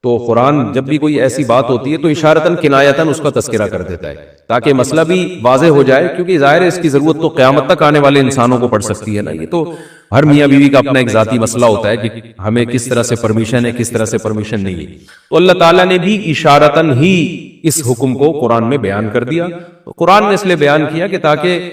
تو قرآن جب بھی کوئی ایسی بات ہوتی ہے تو اشارتاً کنایتاً اس کا تذکرہ کر دیتا ہے تاکہ مسئلہ بھی واضح ہو جائے، کیونکہ ظاہر ہے اس کی ضرورت تو قیامت تک آنے والے انسانوں کو پڑ سکتی ہے نا. یہ تو ہر میاں بیوی کا اپنا ایک ذاتی مسئلہ ہوتا ہے کہ ہمیں کس طرح سے پرمیشن ہے، کس طرح سے پرمیشن نہیں ہے. تو اللہ تعالیٰ نے بھی اشارتاً ہی اس حکم کو قرآن میں بیان کر دیا. تو قرآن نے اس لیے بیان کیا کہ تاکہ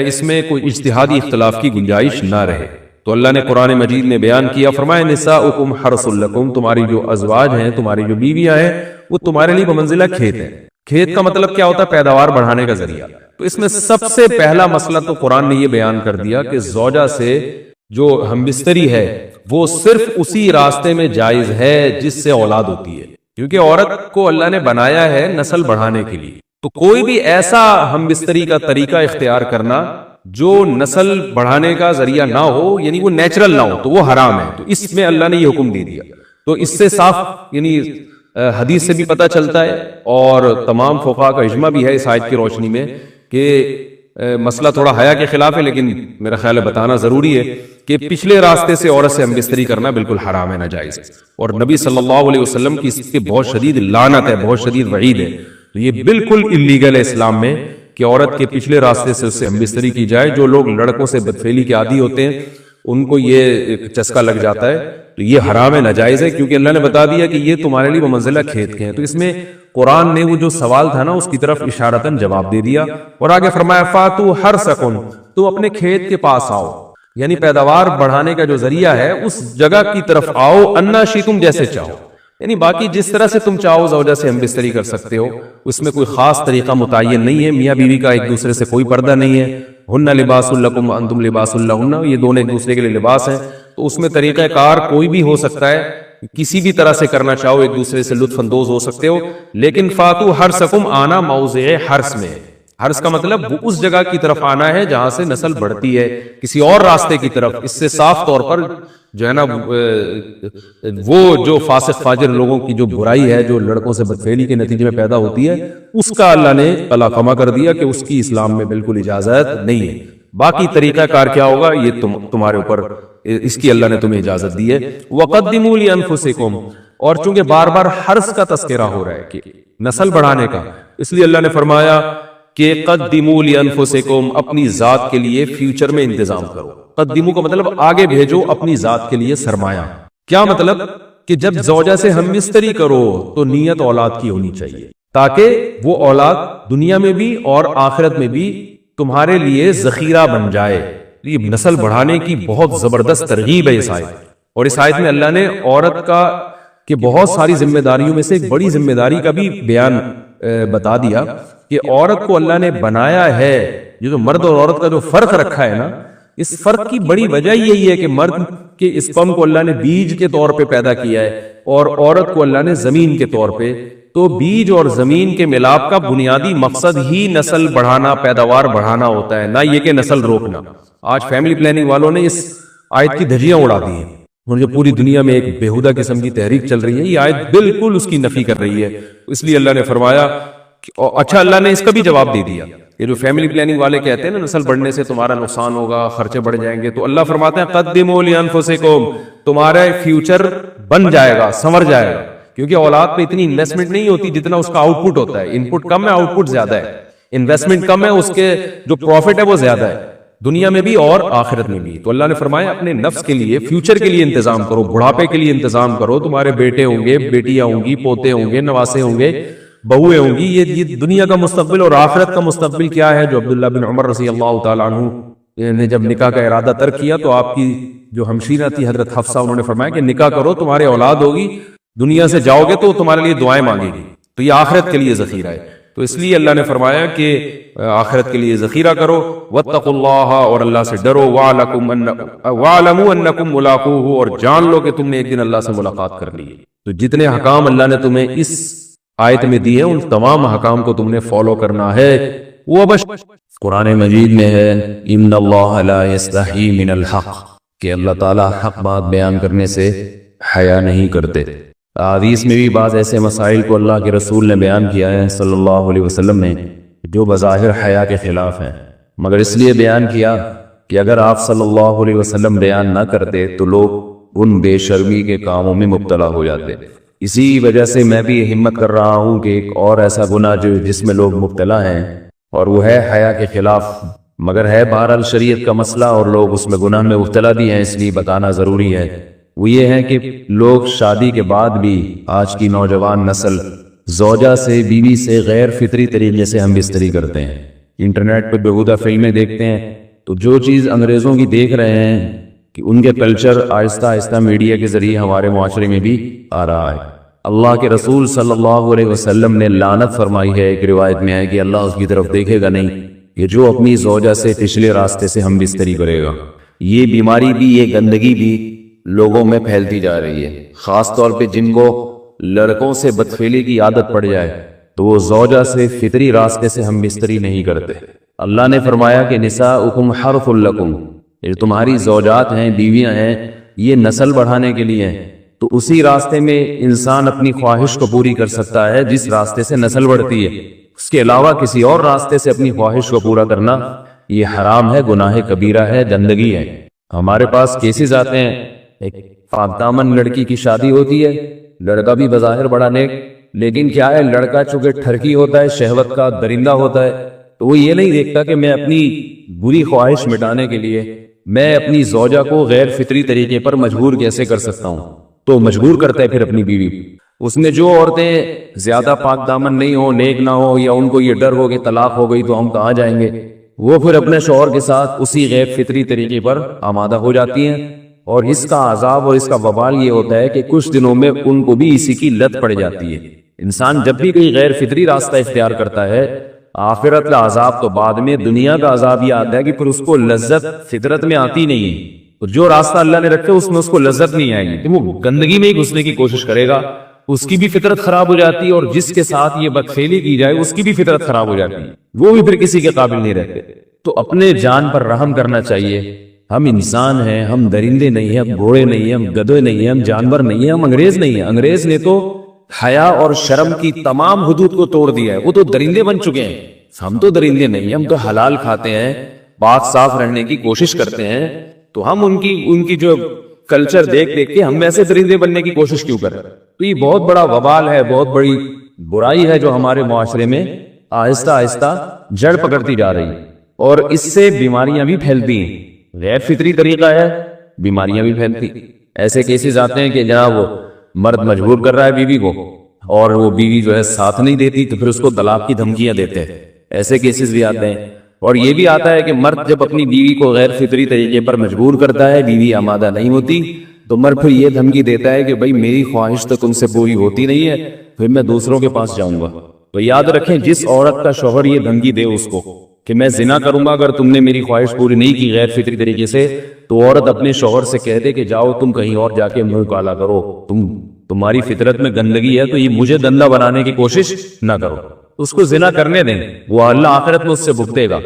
اس میں کوئی اجتہادی اختلاف کی گنجائش نہ رہے. تو اللہ نے قرآن مجید میں بیان کیا، فرمایا نساؤکم حرث لکم، تمہاری جو ازواج ہیں، تمہاری جو بیویاں ہیں، وہ تمہارے لیے بمنزلہ کھیت ہیں. کھیت کا مطلب کیا ہوتا ہے؟ پیداوار بڑھانے کا ذریعہ. تو اس میں سب سے پہلا مسئلہ تو قرآن نے یہ بیان کر دیا کہ زوجہ سے جو ہم بستری ہے وہ صرف اسی راستے میں جائز ہے جس سے اولاد ہوتی ہے، کیونکہ عورت کو اللہ نے بنایا ہے نسل بڑھانے کے لیے. تو کوئی بھی ایسا ہم بستری کا طریقہ اختیار کرنا جو نسل بڑھانے کا ذریعہ نہ ہو، یعنی وہ نیچرل نہ ہو، تو وہ حرام ہے. تو اس میں اللہ نے یہ حکم دے دیا. تو اس سے صاف یعنی حدیث سے بھی پتہ چلتا ہے اور تمام فقہاء کا اجماع بھی ہے اس آیت کی روشنی میں کہ مسئلہ تھوڑا حیا کے خلاف ہے، لیکن میرا خیال ہے بتانا ضروری ہے کہ پچھلے راستے سے عورت سے ہم بستری کرنا بالکل حرام ہے، ناجائز ہے. اور نبی صلی اللہ علیہ وسلم کی اس پہ بہت شدید لعنت ہے، بہت شدید وعید ہے. تو یہ بالکل اللیگل ہے اسلام میں کہ عورت کے پچھلے راستے سے اس سے ہم بستری کی جائے. جو لوگ لڑکوں سے بدفعلی کے عادی ہوتے ہیں ان کو یہ چسکا لگ جاتا ہے، تو یہ حرام ہے، ناجائز ہے، کیونکہ اللہ نے بتا دیا کہ یہ تمہارے لیے بمنزلہ کھیت کے ہیں. تو اس میں قرآن نے وہ جو سوال تھا نا اس کی طرف اشارتاً جواب دے دیا. اور آگے فرمایا فاتو حرثکم، تم اپنے کھیت کے پاس آؤ، یعنی پیداوار بڑھانے کا جو ذریعہ ہے اس جگہ کی طرف آؤ، انا شئتم، جیسے چاہو. یعنی باقی جس طرح سے تم چاہو زوجہ سے ہم بستری کر سکتے ہو، اس میں کوئی خاص طریقہ متعین نہیں ہے. میاں بیوی کا ایک دوسرے سے کوئی پردہ نہیں ہے. ہن لباس لکم انتم لباس لہن، یہ دونوں ایک دوسرے کے لیے لباس ہیں. تو اس میں طریقہ کار کوئی بھی ہو سکتا ہے، کسی بھی طرح سے کرنا چاہو ایک دوسرے سے لطف اندوز ہو سکتے ہو. لیکن فاتو حرثکم، آنا موضع حرث میں. حرث کا مطلب وہ اس جگہ کی طرف آنا ہے جہاں سے نسل بڑھتی ہے، کسی اور راستے کی طرف. اس سے صاف طور پر جو ہے نا وہ جو فاسق فاجر لوگوں کی جو برائی ہے، جو لڑکوں سے بدفعلی کے نتیجے میں پیدا ہوتی ہے، اس کا اللہ نے قلعہ کر دیا کہ اس کی اسلام میں بالکل اجازت نہیں ہے. باقی طریقہ کار کیا ہوگا یہ تمہارے اوپر، اس کی اللہ نے تمہیں اجازت دی ہے. وَقَدِّمُوا لِأَنفُسِكُمْ، اور چونکہ بار بار حرث کا تذکرہ ہو رہا ہے کہ نسل بڑھانے کا، اس لیے اللہ نے فرمایا کہ قدموا لانفسکم، اپنی ذات کے لیے فیوچر میں انتظام کرو. قدموا کا مطلب آگے بھیجو اپنی ذات کے لیے سرمایہ. کیا مطلب؟ کہ جب زوجہ سے ہم بستری کرو تو نیت اولاد کی ہونی چاہیے، تاکہ وہ اولاد دنیا میں بھی اور آخرت میں بھی تمہارے لیے ذخیرہ بن جائے. یہ نسل بڑھانے کی بہت زبردست ترغیب ہے اس آیت. اور اس آیت میں اللہ نے عورت کا کہ بہت ساری ذمہ داریوں میں سے ایک بڑی ذمہ داری کا بھی بیان بتا دیا کہ عورت کو اللہ نے بنایا ہے. یہ جو مرد اور عورت کا جو فرق رکھا ہے نا، اس فرق کی بڑی وجہ یہی ہے کہ مرد کے اسپرم کو اللہ نے بیج کے طور پہ پیدا کیا ہے اور عورت کو اللہ نے زمین کے طور پہ. تو بیج اور زمین کے ملاپ کا بنیادی مقصد ہی نسل بڑھانا، پیداوار بڑھانا ہوتا ہے، نہ یہ کہ نسل روکنا. آج فیملی پلاننگ والوں نے اس آیت کی دھجیاں اڑا دی ہیں، اور جو پوری دنیا میں ایک بےہودہ قسم کی تحریک چل رہی ہے، یہ آیت بالکل اس کی نفی کر رہی ہے. اس لیے اللہ نے فرمایا اچھا، اللہ نے اس کا بھی جواب دے دیا. یہ جو فیملی پلاننگ والے کہتے ہیں نا نسل بڑھنے سے تمہارا نقصان ہوگا، خرچے بڑھ جائیں گے، تو اللہ فرماتے ہیں قدموا لانفسکم، تمہارا فیوچر بن جائے گا، سنور جائے گا. کیونکہ اولاد پہ اتنی انویسٹمنٹ نہیں ہوتی جتنا اس کا آؤٹ پٹ ہوتا ہے. ان پٹ کم ہے، آؤٹ پٹ زیادہ ہے. انویسٹمنٹ کم ہے، اس کے جو پروفٹ ہے وہ زیادہ ہے، دنیا میں بھی اور آخرت میں بھی. تو اللہ نے فرمایا اپنے نفس کے لیے، فیوچر کے لیے انتظام کرو، بڑھاپے کے لیے انتظام کرو. تمہارے بیٹے ہوں گے، بیٹیاں ہوں گی، پوتے ہوں گے، نواسے ہوں گے، بہویں ہوں گی. یہ دنیا کا مستقبل اور آخرت کا مستقبل کیا ہے؟ جو عبداللہ بن عمر رضی اللہ تعالیٰ عنہ نے جب نکاح کا ارادہ ترک کیا تو آپ کی جو ہمشیرہ تھی حضرت حفصہ، انہوں نے فرمایا کہ نکاح کرو، تمہارے اولاد ہوگی، دنیا سے جاؤ گے تو تمہارے لیے دعائیں مانگے گی. تو یہ آخرت کے لیے ذخیرہ ہے. تو اس لیے اللہ نے فرمایا کہ آخرت کے لیے ذخیرہ کرو. واتقوا اللہ، اور اللہ سے ڈرو. واعلموا انکم ملاقوہ، اور جان لو کہ تم نے ایک دن اللہ سے ملاقات کرنی ہے. تو جتنے حکام اللہ نے تمہیں اس آیت میں دی ہے ان تمام حکام کو تم نے فالو کرنا ہے. وہ قرآن مجید میں ہے ان اللہ لا یستحی من الحق، کہ اللہ تعالیٰ حق بات بیان کرنے سے حیا نہیں کرتے. حدیث میں بھی بعض ایسے مسائل کو اللہ کے رسول نے بیان کیا ہے صلی اللہ علیہ وسلم نے جو بظاہر حیا کے خلاف ہیں، مگر اس لیے بیان کیا کہ اگر آپ صلی اللہ علیہ وسلم بیان نہ کرتے تو لوگ ان بے شرمی کے کاموں میں مبتلا ہو جاتے. اسی وجہ سے میں بھی یہ ہمت کر رہا ہوں کہ ایک اور ایسا گناہ جس میں لوگ مبتلا ہیں، اور وہ ہے حیا کے خلاف، مگر ہے بہرحال شریعت کا مسئلہ اور لوگ اس میں گناہ میں مبتلا بھی ہیں، اس لیے بتانا ضروری ہے۔ وہ یہ ہے کہ لوگ شادی کے بعد بھی، آج کی نوجوان نسل زوجہ سے، بیوی سے غیر فطری طریقے سے ہم بستری کرتے ہیں، انٹرنیٹ پہ بیہودہ فلمیں دیکھتے ہیں، تو جو چیز انگریزوں کی دیکھ رہے ہیں کہ ان کے کلچر آہستہ آہستہ میڈیا کے ذریعے ہمارے معاشرے میں بھی آ رہا ہے۔ اللہ کے رسول صلی اللہ علیہ وسلم نے لعنت فرمائی ہے، ایک روایت میں ہے کہ اللہ اس کی طرف دیکھے گا نہیں کہ جو اپنی زوجہ سے پچھلے راستے سے ہم بستری کرے گا۔ یہ بیماری بھی، یہ گندگی بھی لوگوں میں پھیلتی جا رہی ہے، خاص طور پہ جن کو لڑکوں سے بدفعلی کی عادت پڑ جائے تو وہ زوجہ سے فطری راستے سے ہم بستری نہیں کرتے۔ اللہ نے فرمایا کہ نساؤکم حرث لکم، یہ تمہاری زوجات ہیں، بیویاں ہیں، یہ نسل بڑھانے کے لیے ہیں، تو اسی راستے میں انسان اپنی خواہش کو پوری کر سکتا ہے جس راستے سے نسل بڑھتی ہے۔ اس کے علاوہ کسی اور راستے سے اپنی خواہش کو پورا کرنا یہ حرام ہے، گناہ کبیرہ ہے، گندگی ہے۔ ہمارے پاس کیسز آتے ہیں، ایک پاک دامن لڑکی کی شادی ہوتی ہے، لڑکا بھی بظاہر بڑا نیک، لیکن کیا ہے، لڑکا چونکہ ٹھرکی ہوتا ہے، شہوت کا درندہ ہوتا ہے، تو وہ یہ نہیں دیکھتا کہ میں اپنی بری خواہش مٹانے کے لیے میں اپنی زوجہ کو غیر فطری طریقے پر مجبور کیسے کر سکتا ہوں، تو مجبور کرتا ہے پھر اپنی بیوی۔ اس میں جو عورتیں زیادہ پاک دامن نہیں ہو، نیک نہ ہو، یا ان کو یہ ڈر ہو کہ طلاق ہو گئی تو ہم کہاں جائیں گے، وہ پھر اپنے شوہر کے ساتھ اسی غیر فطری طریقے پر آمادہ ہو جاتی ہیں، اور اس کا عذاب اور اس کا وبال یہ ہوتا ہے کہ کچھ دنوں میں ان کو بھی اسی کی لت پڑ جاتی ہے۔ انسان جب بھی کوئی غیر فطری راستہ اختیار کرتا ہے، آخرت کا عذاب تو بعد میں، دنیا کا عذاب یہ آتا ہے کہ پھر اس کو لذت فطرت میں آتی نہیں ہے۔ تو جو راستہ اللہ نے رکھا اس میں اس کو لذت نہیں آئے گی، وہ گندگی میں ہی گھسنے کی کوشش کرے گا، اس کی بھی فطرت خراب ہو جاتی ہے، اور جس کے ساتھ یہ بدفعلی کی جائے اس کی بھی فطرت خراب ہو جاتی ہے، وہ بھی پھر کسی کے قابل نہیں رہتے۔ تو اپنے جان پر رحم کرنا چاہیے۔ ہم انسان ہیں، ہم درندے نہیں ہیں، ہم گھوڑے نہیں ہیں، ہم گدھے نہیں ہیں، ہم جانور نہیں ہیں، ہم انگریز نہیں ہیں۔ انگریز نے تو حیا اور شرم کی تمام حدود کو توڑ دیا ہے، وہ تو درندے بن چکے ہیں۔ ہم تو درندے نہیں ہیں، ہم تو حلال کھاتے ہیں، پاک صاف رہنے کی کوشش کرتے ہیں، تو ہم ان کی جو کلچر دیکھ کے ہم ایسے درندے بننے کی کوشش کیوں کریں؟ تو یہ بہت بڑا وبال ہے، بہت بڑی برائی ہے جو ہمارے معاشرے میں آہستہ آہستہ جڑ پکڑتی جا رہی ہے، اور اس سے بیماریاں بھی پھیلتی ہیں۔ غیر فطری طریقہ ہے، بیماریاں بھی پھیلتی۔ ایسے کیسز آتے ہیں کہ جناب وہ مرد مجبور کر رہا ہے بیوی کو، اور وہ بیوی جو ہے ساتھ نہیں دیتی، تو پھر اس کو طلاق کی دھمکیاں دیتے ہیں۔ ایسے کیسز بھی آتے ہیں، اور یہ بھی آتا ہے کہ مرد جب اپنی بیوی کو غیر فطری طریقے پر مجبور کرتا ہے، بیوی آمادہ نہیں ہوتی، تو مرد پھر یہ دھمکی دیتا ہے کہ بھائی میری خواہش تو تم سے پوری ہوتی نہیں ہے، پھر میں دوسروں کے پاس جاؤں گا۔ تو یاد رکھیں، جس عورت کا شوہر یہ دھمکی دے اس کو کہ میں زنا کروں گا اگر تم نے میری خواہش پوری نہیں کی غیر فطری طریقے سے، تو عورت اپنے شوہر سے کہہ دے کہ جاؤ تم کہیں اور جا کے منہ کالا کرو، تمہاری فطرت میں گندگی ہے، تو یہ مجھے دندہ بنانے کی کوشش نہ کرو، اس کو زنا کرنے دیں، وہ اللہ آخرت میں اس سے بھگتے گا۔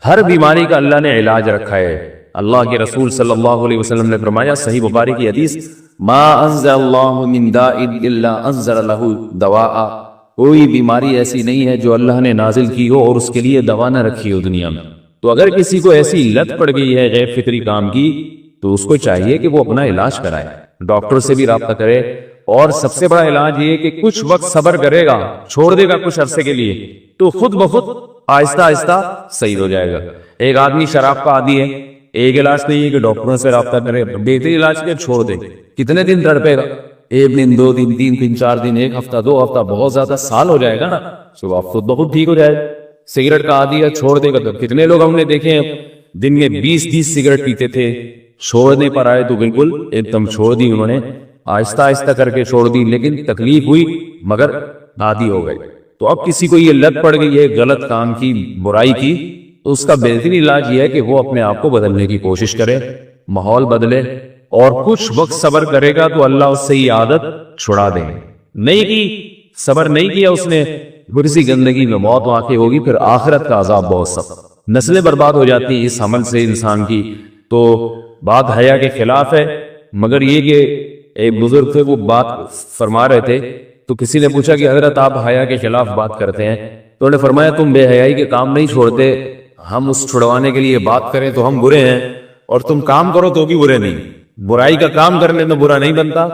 ہر بیماری کا اللہ نے علاج رکھا ہے۔ اللہ کے رسول صلی اللہ علیہ وسلم نے فرمایا، صحیح بخاری کی حدیث، ما انزل اللہ من داء الا انزل له دواء، کوئی بیماری ایسی نہیں ہے جو اللہ نے نازل کی ہو اور اس کے لیے دوا نہ رکھی ہو دنیا میں۔ تو اگر کسی کو ایسی لت پڑ گئی ہے غیر فطری کام کی، تو اس کو چاہیے کہ وہ اپنا علاج کرائے، ڈاکٹر سے بھی رابطہ کرے، اور سب سے بڑا علاج یہ کہ کچھ وقت صبر کرے گا، چھوڑ دے گا کچھ عرصے کے لیے، تو خود بخود آہستہ آہستہ صحیح ہو جائے گا۔ ایک آدمی شراب کا عادی ہے، ایک علاج نہیں ہے کہ ڈاکٹروں سے رابطہ کرے، بہترین علاج کے چھوڑ دے، کتنے دن تڑپے گا؟ ایک دن، دو دن، تین دن، چار دن، ایک ہفتہ، دو ہفتہ، بہت زیادہ سال ہو جائے گا نا، تو آپ خود بخود ٹھیک ہو جائے۔ سگریٹ کا عادی ہے، چھوڑ دے گا، تو کتنے لوگ ہم نے دیکھے ہیں دن میں 20 سگریٹ پیتے تھے، چھوڑنے پر آئے تو بالکل ایک دم چھوڑ دی انہوں نے، آہستہ آہستہ کر کے چھوڑ دی، لیکن تکلیف ہوئی مگر عادی ہو گئی۔ تو اب کسی کو یہ لت پڑ گئی ہے غلط کام کی، برائی کی، تو اس کا بہترین علاج یہ ہے کہ وہ اپنے آپ کو بدلنے کی کوشش کرے، ماحول بدلے، اور کچھ وقت صبر کرے گا تو اللہ اس سے یہ عادت چھڑا دے گا۔ نہیں کی، صبر نہیں کیا اس نے، پھر اسی گندگی میں موت واقع ہوگی، پھر آخرت کا عذاب بہت سخت، نسلیں برباد ہو جاتی ہیں اس عمل سے انسان کی۔ تو بات حیا کے خلاف ہے، مگر یہ کہ ایک بزرگ تھے، وہ بات فرما رہے تھے، تو کسی نے پوچھا کہ حضرت آپ حیا کے خلاف بات کرتے ہیں، تو انہوں نے فرمایا تم بے حیائی کے کام نہیں چھوڑتے، ہم اس چھڑوانے کے لیے بات کریں تو ہم برے ہیں، اور تم کام کرو تو بھی برے نہیں۔ برائی کا کام کرنے میں برا نہیں بنتا،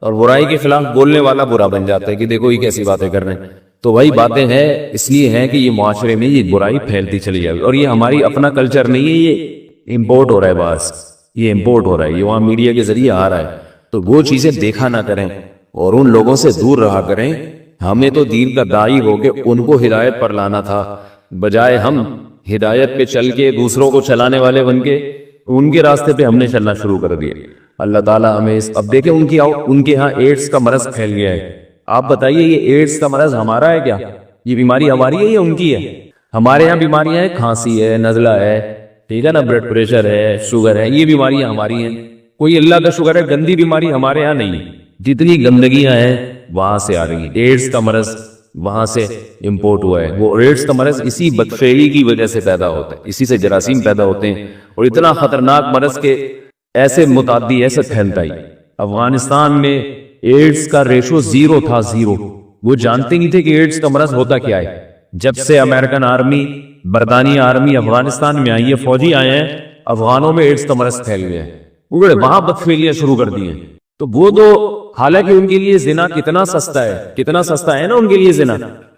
اور برائی کے خلاف بولنے والا برا بن جاتا ہے کہ دیکھو یہ کیسی باتیں کر رہے ہیں. تو وہی باتیں ہیں اس لیے ہیں کہ یہ معاشرے میں یہ برائی پھیلتی چلی جائے. اور یہ ہماری اپنا کلچر نہیں ہے, یہ امپورٹ ہو رہا ہے باز, یہ امپورٹ ہو رہا ہے, یہ وہاں میڈیا کے ذریعے آ رہا ہے. تو وہ چیزیں دیکھا نہ کریں اور ان لوگوں سے دور رہا کریں. ہمیں تو دین کا داعی ہو کے ان کو ہدایت پر لانا تھا, بجائے ہم ہدایت پہ چل کے دوسروں کو چلانے والے بن کے ان کے راستے پہ ہم نے چلنا شروع کر دیا. اللہ تعالیٰ ہمیں اب دیکھیں ان کے ہاں ایڈز کا مرض پھیل گیا ہے. آپ بتائیے یہ ایڈز کا مرض ہمارا ہے کیا؟ یہ بیماری ہماری ہے یا ان کی ہے؟ ہمارے ہاں بیماریاں ہیں, کھانسی ہے, نزلہ ہے, ٹھیک ہے نا, بلڈ پریشر ہے, شوگر ہے, یہ بیماریاں ہماری ہیں. کوئی اللہ کا شکر ہے گندی بیماری ہمارے ہاں نہیں. جتنی گندگیاں ہیں وہاں سے آ رہی ہیں. ایڈز کا مرض وہاں سے امپورٹ ہوا ہے. وہ ایڈز کا مرض اسی بدفعلی کی وجہ سے پیدا ہوتا ہے, اسی سے جراثیم پیدا ہوتے ہیں. اور اتنا خطرناک مرض کے ایسے متعدی ایسے پھیلتا ہی. افغانستان میں ایڈز کا ریشو 0 تھا, 0. وہ جانتے نہیں تھے کہ ایڈز کا مرض ہوتا کیا ہے. جب سے امریکن آرمی, برطانیہ آرمی افغانستان میں آئی ہے, فوجی آئے ہیں, افغانوں میں ایڈز کا مرض پھیل گیا ہے. وہاں بدفعلیاں شروع کر دی ہیں. تو وہ تو حالانکہ ان کے لیے زنا کتنا سستا ہے, کتنا سستا ہے نا ان کے لیے زنا,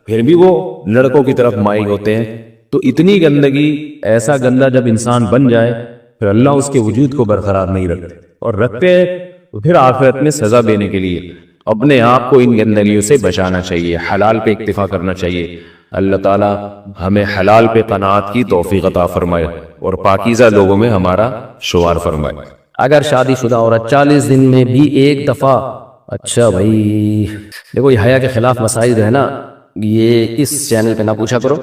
پھر بھی وہ لڑکوں کی طرف مائل ہوتے ہیں. تو اتنی گندگی, ایسا گندا جب انسان بن جائے پھر اللہ اس کے وجود کو برقرار نہیں رکھتے, اور رکھتے تو پھر آخرت میں سزا دینے کے لیے اپنے آپ کو ان گندگیوں سے بچانا چاہیے, حلال پہ اکتفا کرنا چاہیے. اللہ تعالی ہمیں حلال پہ قناعت کی توفیق عطا فرمائے اور پاکیزہ لوگوں میں ہمارا شمار فرمائے. اگر شادی شدہ عورت 40 دن میں بھی ایک دفعہ, اچھا بھائی دیکھو یہ حیا کے خلاف مسائل جو ہے نا یہ اس چینل پہ نہ پوچھا کرو.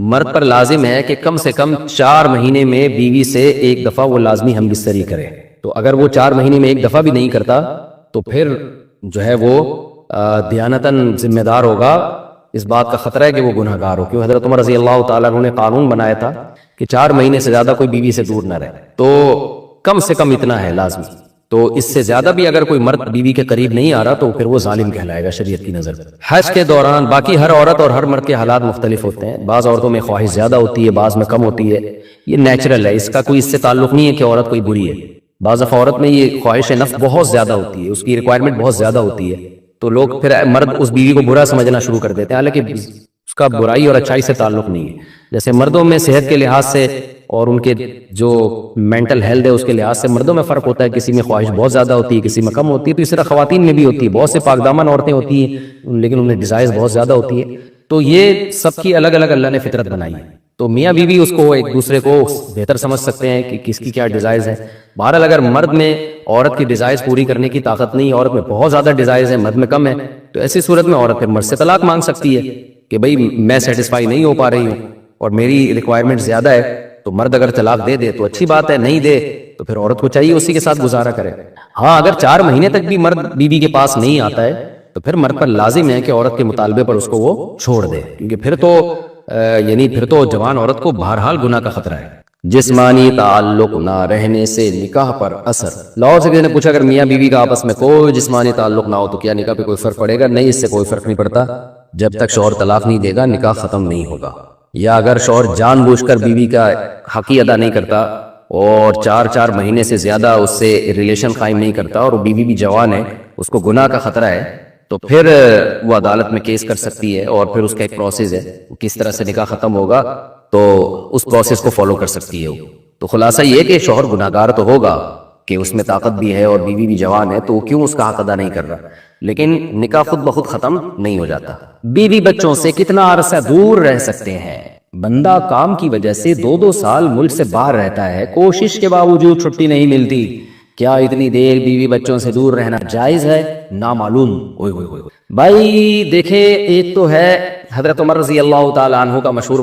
مرد پر لازم ہے کہ کم سے کم 4 مہینے میں بیوی سے ایک دفعہ وہ لازمی ہم بستری کرے. تو اگر وہ 4 مہینے میں ایک دفعہ بھی نہیں کرتا تو پھر جو ہے وہ دیانتاً ذمہ دار ہوگا. اس بات کا خطرہ ہے کہ وہ گناہ گار ہو, کیوں حضرت عمر رضی اللہ تعالیٰ عنہ نے قانون بنایا تھا کہ 4 مہینے سے زیادہ کوئی بیوی سے دور نہ رہے. تو کم سے کم اتنا ہے لازمی. تو اس سے زیادہ بھی اگر کوئی مرد بیوی کے قریب نہیں آ رہا تو پھر وہ ظالم کہلائے گا شریعت کی نظر. حج کے دوران باقی ہر عورت اور ہر مرد کے حالات مختلف ہوتے ہیں. بعض عورتوں میں خواہش زیادہ ہوتی ہے, بعض میں کم ہوتی ہے. یہ نیچرل ہے, اس کا کوئی اس سے تعلق نہیں ہے کہ عورت کوئی بری ہے. بعض عورت میں یہ خواہش نفس بہت زیادہ ہوتی ہے, اس کی ریکوائرمنٹ بہت زیادہ ہوتی ہے. تو لوگ پھر مرد اس بیوی کو برا سمجھنا شروع کر دیتے ہیں, حالانکہ اس کا برائی اور اچھائی سے تعلق نہیں ہے. جیسے مردوں میں صحت کے لحاظ سے اور ان کے جو مینٹل ہیلتھ ہے اس کے لحاظ سے مردوں میں فرق ہوتا ہے. کسی میں خواہش بہت زیادہ ہوتی ہے, کسی میں کم ہوتی ہے. تو اس طرح خواتین میں بھی ہوتی ہے. بہت سے پاک دامن عورتیں ہوتی ہیں لیکن انہیں ڈیزائرز بہت زیادہ ہوتی ہے. تو یہ سب کی الگ الگ اللہ نے فطرت بنائی ہے. تو میاں بیوی اس کو ایک دوسرے کو بہتر سمجھ سکتے ہیں کہ کس کی کیا ڈیزائرز ہیں. بہرحال اگر مرد میں عورت کی ڈیزائرز پوری کرنے کی طاقت نہیں, عورت میں بہت زیادہ ڈیزائرز ہیں, مرد میں کم ہے, تو ایسی صورت میں عورت پھر مرد سے طلاق مانگ سکتی ہے کہ بھئی میں سیٹسفائی نہیں ہو پا رہی ہوں اور میری ریکوائرمنٹ زیادہ ہے. تو مرد اگر طلاق دے دے تو اچھی بات ہے, نہیں دے تو پھر عورت کو چاہیے اسی کے ساتھ گزارا کرے. ہاں اگر 4 مہینے تک بھی مرد بیوی کے پاس نہیں آتا ہے تو پھر مرد پر لازم ہے کہ عورت کے مطالبے پر اس کو وہ چھوڑ دے, کیونکہ پھر تو جوان عورت کو بہرحال گناہ کا خطرہ ہے. جسمانی تعلق نہ رہنے سے نکاح پر اثر. لاہور سے کسی نے پوچھا اگر میاں بیوی کا آپس میں کوئی جسمانی تعلق نہ ہو تو کیا نکاح پہ کوئی فرق پڑے گا؟ نہیں, اس سے کوئی فرق نہیں پڑتا. جب تک شوہر طلاق نہیں دے گا نکاح ختم نہیں ہوگا. یا اگر شوہر جان بوجھ کر بیوی کا حق ادا نہیں کرتا اور 4 مہینے سے زیادہ اس سے ریلیشن قائم نہیں کرتا اور بیوی بھی جوان ہے, اس کو گناہ کا خطرہ ہے, تو پھر وہ عدالت میں کیس کر سکتی ہے اور پھر اس کا ایک پروسیس ہے, کس طرح سے نکاح ختم ہوگا تو اس پروسیس کو فالو کر سکتی ہے. تو خلاصہ یہ کہ شوہر گناہ گار تو ہوگا کہ اس میں طاقت بھی ہے اور بیوی بھی جوان ہے, تو وہ کیوں اس کا حق ادا نہیں کر رہا, لیکن نکاح خود بخود ختم نہیں ہو جاتا. بیوی بچوں سے کتنا عرصہ دور رہ سکتے ہیں؟ بندہ کام کی وجہ سے 2 سال ملک سے باہر رہتا ہے, کوشش کے باوجود چھٹی نہیں ملتی. کیا اتنی دیر بیوی بچوں سے دور رہنا جائز ہے؟ نامعلوم. بھائی دیکھیں, ایک تو ہے حضرت عمر رضی اللہ تعالیٰ عنہ کا مشہور